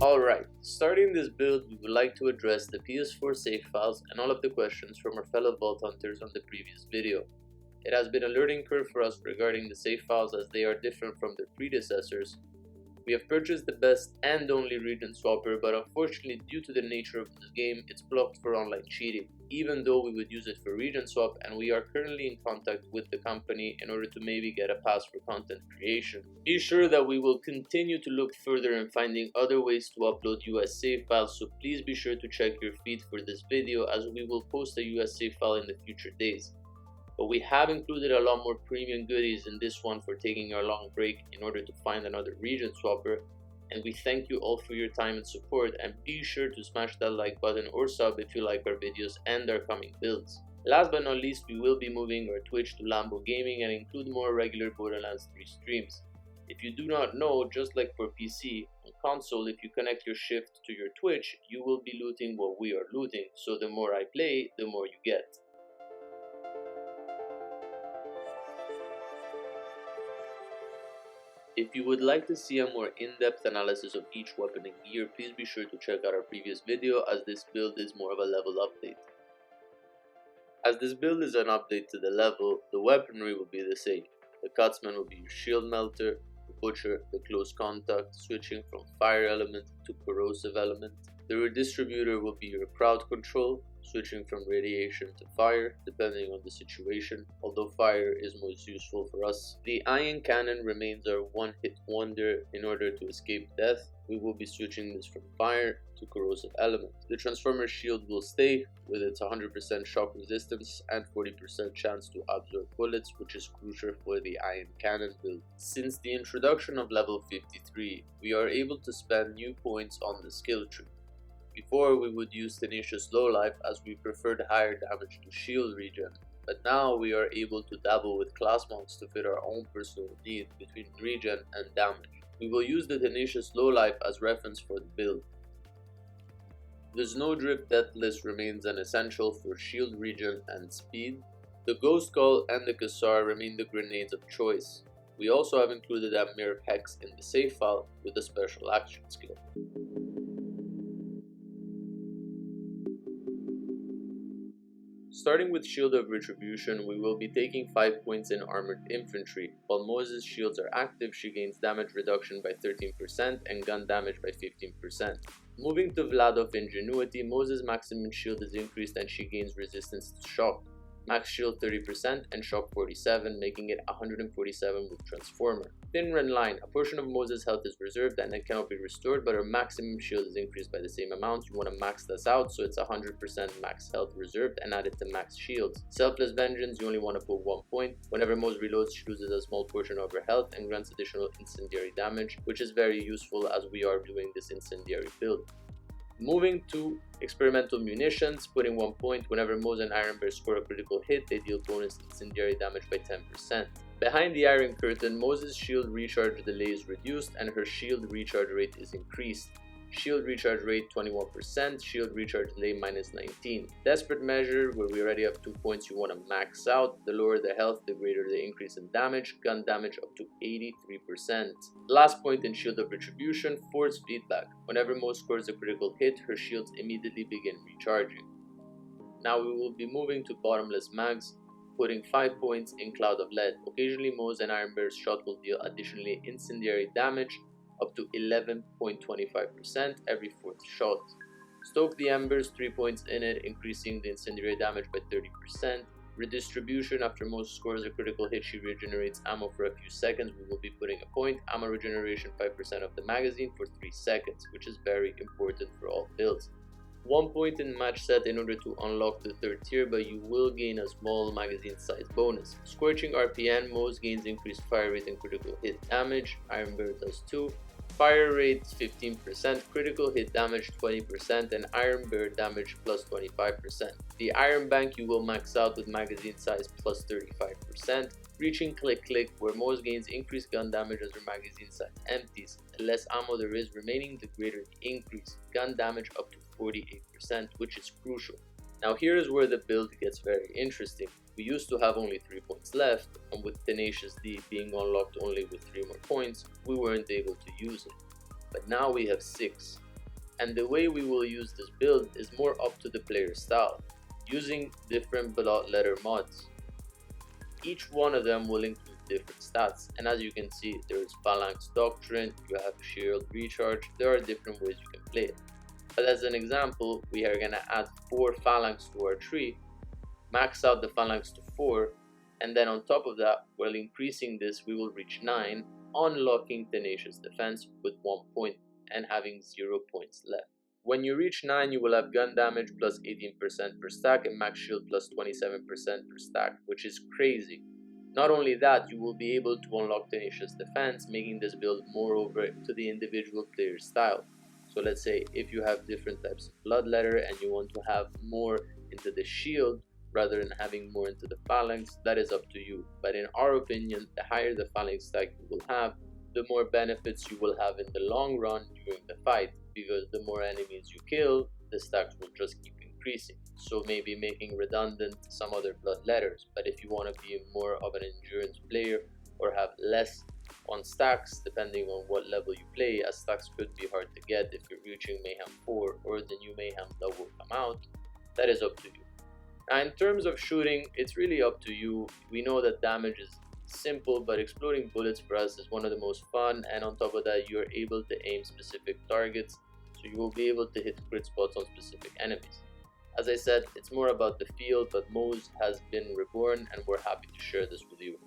Alright, starting this build, we would like to address the PS4 save files and all of the questions from our fellow Vault Hunters on the previous video. It has been a learning curve for us regarding the save files as they are different from their predecessors. We have purchased the best and only regen swapper, but unfortunately due to the nature of this game, it's blocked for online cheating, even though we would use it for regen swap, and we are currently in contact with the company in order to maybe get a pass for content creation. Be sure that we will continue to look further in finding other ways to upload US save files, so please be sure to check your feed for this video as we will post a US save file in the future days. But we have included a lot more premium goodies in this one for taking our long break in order to find another regen swapper, and we thank you all for your time and support, and be sure to smash that like button or sub if you like our videos and our coming builds. Last but not least, we will be moving our Twitch to Lambo Gaming and include more regular Borderlands 3 streams. If you do not know, just like for PC, on console if you connect your shift to your Twitch, you will be looting what we are looting, so the more I play, the more you get. If you would like to see a more in-depth analysis of each weapon and gear, please be sure to check out our previous video as this build is more of a level update. As this build is an update to the level, the weaponry will be the same. The Cutsman will be your shield melter, the Butcher, the close contact, switching from fire element to corrosive element. The redistributor will be your crowd control, switching from radiation to fire depending on the situation, although fire is most useful for us. The ion cannon remains our one-hit wonder. In order to escape death, we will be switching this from fire to corrosive element. The transformer shield will stay with its 100% shock resistance and 40% chance to absorb bullets, which is crucial for the ion cannon build. Since the introduction of level 53, we are able to spend new points on the skill tree. Before, we would use Tenacious Lowlife as we preferred higher damage to shield regen, but now we are able to dabble with class mounts to fit our own personal need between regen and damage. We will use the Tenacious Lowlife as reference for the build. The Snowdrift Deathless remains an essential for shield regen and speed. The Ghost Call and the Kassar remain the grenades of choice. We also have included a Mirror Hex in the save file with a special action skill. Starting with Shield of Retribution, we will be taking 5 points in Armored Infantry. While Moze's shields are active, she gains damage reduction by 13% and gun damage by 15%. Moving to Vlad of Ingenuity, Moze's maximum shield is increased and she gains resistance to shock. Max shield 30% and shock 47, making it 147 with Transformer. Thin Red Line, a portion of Moze's health is reserved and it cannot be restored, but her maximum shield is increased by the same amount. You want to max this out so it's 100% max health reserved and add it to max shields. Selfless Vengeance, you only want to put 1 point. Whenever Moze reloads, she loses a small portion of her health and grants additional incendiary damage, which is very useful as we are doing this incendiary build. Moving to Experimental Munitions, putting 1 point. Whenever Moze and Iron Bear score a critical hit, they deal bonus incendiary damage by 10%. Behind the Iron Curtain, Moze's shield recharge delay is reduced and her shield recharge rate is increased. Shield recharge rate 21%, shield recharge delay minus 19. Desperate Measure, where we already have 2 points you want to max out. The lower the health, the greater the increase in damage. Gun damage up to 83%. Last point in Shield of Retribution, Force Feedback. Whenever Moze scores a critical hit, her shields immediately begin recharging. Now we will be moving to Bottomless Mags, putting 5 points in Cloud of Lead. Occasionally Moze and Iron Bear's shot will deal additionally incendiary damage up to 11.25% every 4th shot. Stoke the Embers, 3 points in it, increasing the incendiary damage by 30%. Redistribution, after Moze scores a critical hit, she regenerates ammo for a few seconds. We will be putting a point. Ammo regeneration 5% of the magazine for 3 seconds, which is very important for all builds. 1 point in match set in order to unlock the 3rd tier, but you will gain a small magazine size bonus. Scorching RPN, Moze gains increased fire rate and critical hit damage. Iron Bear does too. Fire rate 15%, critical hit damage 20%, and Iron Bear damage plus 25%. The Iron Bank you will max out with magazine size plus 35%. Reaching Click Click, where Moze gains increased gun damage as her magazine size empties. The less ammo there is remaining, the greater the increase. Gun damage up to 48%, which is crucial. Now here is where the build gets very interesting. We used to have only 3 points left, and with Tenacious D being unlocked only with 3 more points, we weren't able to use it. But now we have 6. And the way we will use this build is more up to the player's style, using different blood letter mods. Each one of them will include different stats, and as you can see, there is Phalanx Doctrine, you have Shield Recharge, there are different ways you can play it. But as an example, we are gonna add 4 Phalanx to our tree, max out the Phalanx to 4, and then on top of that, while increasing this, we will reach 9, unlocking Tenacious Defense with 1 point and having 0 points left. When you reach 9, you will have gun damage plus 18% per stack and max shield plus 27% per stack, which is crazy. Not only that, you will be able to unlock Tenacious Defense, making this build more over to the individual player's style. So let's say if you have different types of blood letter and you want to have more into the shield rather than having more into the phalanx, that is up to you. But in our opinion, the higher the phalanx stack you will have, the more benefits you will have in the long run during the fight, because the more enemies you kill, the stacks will just keep increasing. So maybe making redundant some other blood letters, but if you want to be more of an endurance player or have less on stacks, depending on what level you play, as stacks could be hard to get if you're reaching Mayhem 4 or the new Mayhem that will come out, that is up to you. Now in terms of shooting, it's really up to you. We know that damage is simple, but exploding bullets for us is one of the most fun, and on top of that, you're able to aim specific targets, so you will be able to hit crit spots on specific enemies. As I said, it's more about the feel, but Moze has been reborn and we're happy to share this with you.